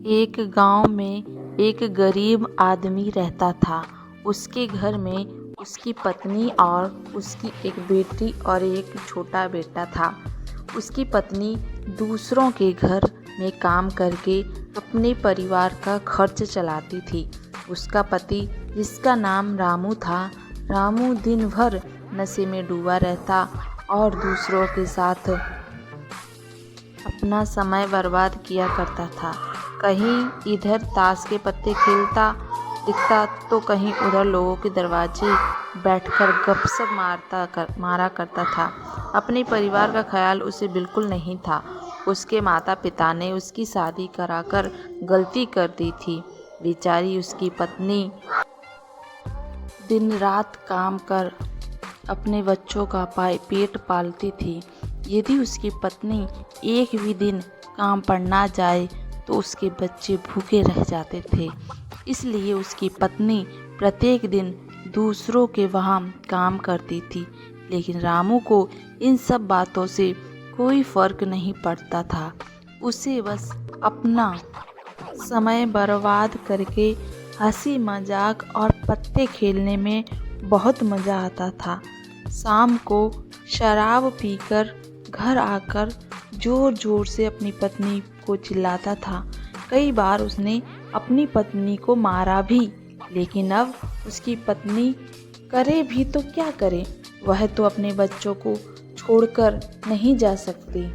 एक गांव में एक गरीब आदमी रहता था। उसके घर में उसकी पत्नी और उसकी एक बेटी और एक छोटा बेटा था। उसकी पत्नी दूसरों के घर में काम करके अपने परिवार का खर्च चलाती थी। उसका पति, जिसका नाम रामू था, रामू दिन भर नशे में डूबा रहता और दूसरों के साथ अपना समय बर्बाद किया करता था। कहीं इधर ताश के पत्ते खेलता दिखता तो कहीं उधर लोगों के दरवाजे बैठकर गपशप मारा करता था। अपने परिवार का ख्याल उसे बिल्कुल नहीं था। उसके माता पिता ने उसकी शादी कराकर गलती कर दी थी। बेचारी उसकी पत्नी दिन रात काम कर अपने बच्चों का पेट पालती थी। यदि उसकी पत्नी एक भी दिन काम पर ना जाए तो उसके बच्चे भूखे रह जाते थे। इसलिए उसकी पत्नी प्रत्येक दिन दूसरों के वहाँ काम करती थी। लेकिन रामू को इन सब बातों से कोई फर्क नहीं पड़ता था। उसे बस अपना समय बर्बाद करके हंसी मजाक और पत्ते खेलने में बहुत मज़ा आता था। शाम को शराब पीकर घर आकर ज़ोर ज़ोर से अपनी पत्नी को चिल्लाता था। कई बार उसने अपनी पत्नी को मारा भी, लेकिन अब उसकी पत्नी करे भी तो क्या करे, वह तो अपने बच्चों को छोड़कर नहीं जा सकती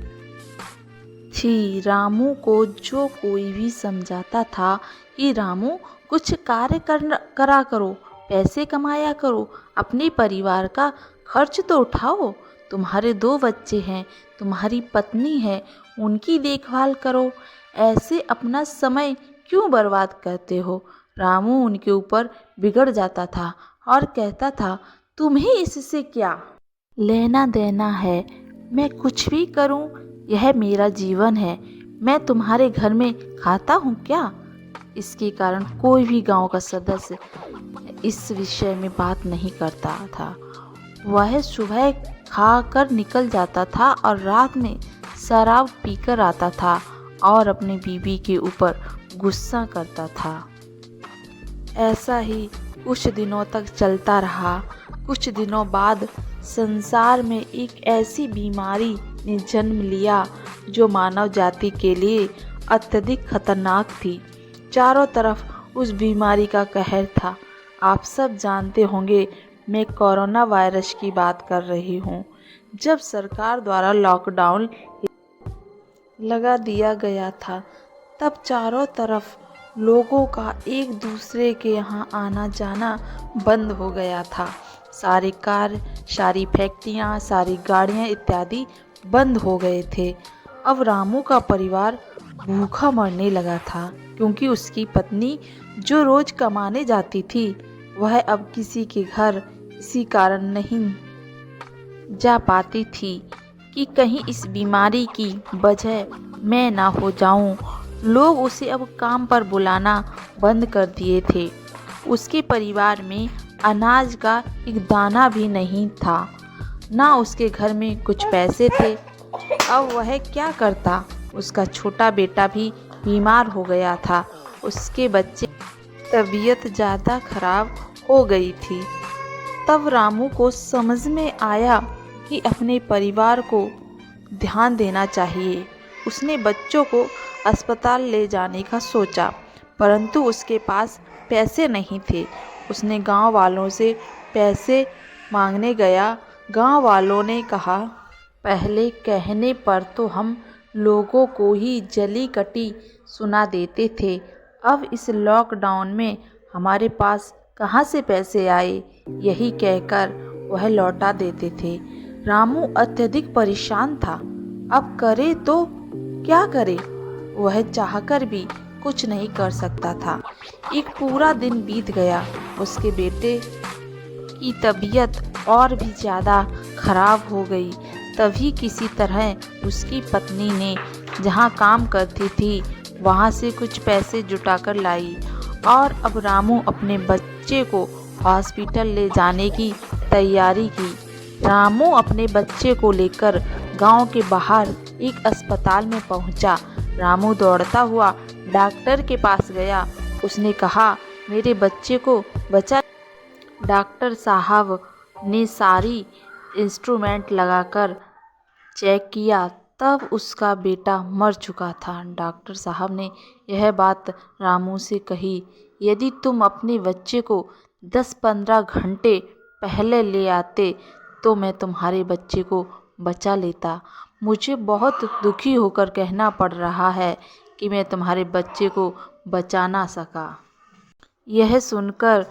थी। रामू को जो कोई भी समझाता था कि रामू कुछ कार्य करा करो, पैसे कमाया करो, अपने परिवार का खर्च तो उठाओ, तुम्हारे 2 बच्चे हैं, तुम्हारी पत्नी है, उनकी देखभाल करो, ऐसे अपना समय क्यों बर्बाद करते हो। रामू उनके ऊपर बिगड़ जाता था और कहता था, तुम्हें इससे क्या लेना देना है, मैं कुछ भी करूं, यह मेरा जीवन है, मैं तुम्हारे घर में खाता हूं क्या। इसके कारण कोई भी गांव का सदस्य इस विषय में बात नहीं करता था। वह सुबह खाकर निकल जाता था और रात में शराब पीकर आता था और अपनी बीवी के ऊपर गुस्सा करता था। ऐसा ही कुछ दिनों तक चलता रहा। कुछ दिनों बाद संसार में एक ऐसी बीमारी ने जन्म लिया जो मानव जाति के लिए अत्यधिक खतरनाक थी। चारों तरफ उस बीमारी का कहर था। आप सब जानते होंगे, मैं कोरोना वायरस की बात कर रही हूँ। जब सरकार द्वारा लॉकडाउन लगा दिया गया था, तब चारों तरफ लोगों का एक दूसरे के यहाँ आना जाना बंद हो गया था। सारे कार, सारी फैक्ट्रियाँ, सारी गाड़ियाँ इत्यादि बंद हो गए थे। अब रामू का परिवार भूखा मरने लगा था, क्योंकि उसकी पत्नी जो रोज कमाने जाती थी, वह अब किसी के घर इसी कारण नहीं जा पाती थी कि कहीं इस बीमारी की वजह मैं ना हो जाऊं। लोग उसे अब काम पर बुलाना बंद कर दिए थे। उसके परिवार में अनाज का एक दाना भी नहीं था, ना उसके घर में कुछ पैसे थे। अब वह क्या करता। उसका छोटा बेटा भी बीमार हो गया था। उसके बच्चे तबीयत ज़्यादा खराब हो गई थी। तब रामू को समझ में आया कि अपने परिवार को ध्यान देना चाहिए। उसने बच्चों को अस्पताल ले जाने का सोचा, परंतु उसके पास पैसे नहीं थे। उसने गांव वालों से पैसे मांगने गया। गांव वालों ने कहा, पहले कहने पर तो हम लोगों को ही जली कटी सुना देते थे, अब इस लॉकडाउन में हमारे पास कहाँ से पैसे आए, यही कहकर वह लौटा देते थे। रामू अत्यधिक परेशान था। अब करे तो क्या करे, वह चाहकर भी कुछ नहीं कर सकता था। एक पूरा दिन बीत गया। उसके बेटे की तबीयत और भी ज़्यादा खराब हो गई। तभी किसी तरह उसकी पत्नी ने जहाँ काम करती थी वहाँ से कुछ पैसे जुटाकर लाई और अब रामू अपने बच्चे को हॉस्पिटल ले जाने की तैयारी की। रामू अपने बच्चे को लेकर गांव के बाहर एक अस्पताल में पहुंचा। रामू दौड़ता हुआ डॉक्टर के पास गया। उसने कहा, मेरे बच्चे को बचा। डॉक्टर साहब ने सारी इंस्ट्रूमेंट लगाकर चेक किया, तब उसका बेटा मर चुका था। डॉक्टर साहब ने यह बात रामू से कही, यदि तुम अपने बच्चे को 10-15 घंटे पहले ले आते तो मैं तुम्हारे बच्चे को बचा लेता। मुझे बहुत दुखी होकर कहना पड़ रहा है कि मैं तुम्हारे बच्चे को बचा ना सका। यह सुनकर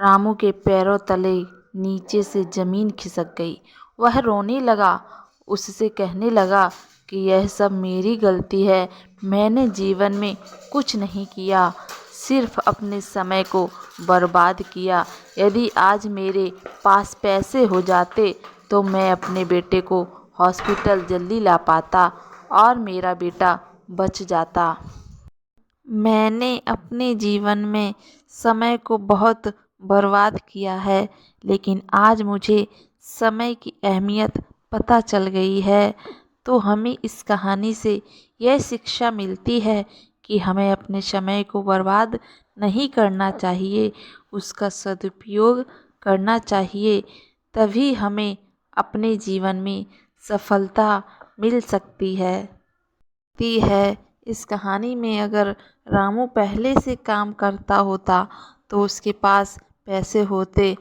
रामू के पैरों तले नीचे से ज़मीन खिसक गई। वह रोने लगा। उससे कहने लगा कि यह सब मेरी गलती है। मैंने जीवन में कुछ नहीं किया, सिर्फ अपने समय को बर्बाद किया। यदि आज मेरे पास पैसे हो जाते तो मैं अपने बेटे को हॉस्पिटल जल्दी ला पाता और मेरा बेटा बच जाता। मैंने अपने जीवन में समय को बहुत बर्बाद किया है, लेकिन आज मुझे समय की अहमियत पता चल गई है। तो हमें इस कहानी से यह शिक्षा मिलती है कि हमें अपने समय को बर्बाद नहीं करना चाहिए, उसका सदुपयोग करना चाहिए। तभी हमें अपने जीवन में सफलता मिल सकती है। इस कहानी में अगर रामू पहले से काम करता होता तो उसके पास पैसे होते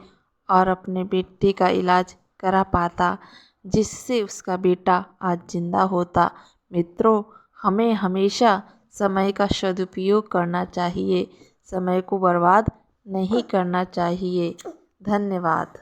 और अपने बेटे का इलाज करा पाता, जिससे उसका बेटा आज जिंदा होता। मित्रों, हमें हमेशा समय का सदुपयोग करना चाहिए, समय को बर्बाद नहीं करना चाहिए। धन्यवाद।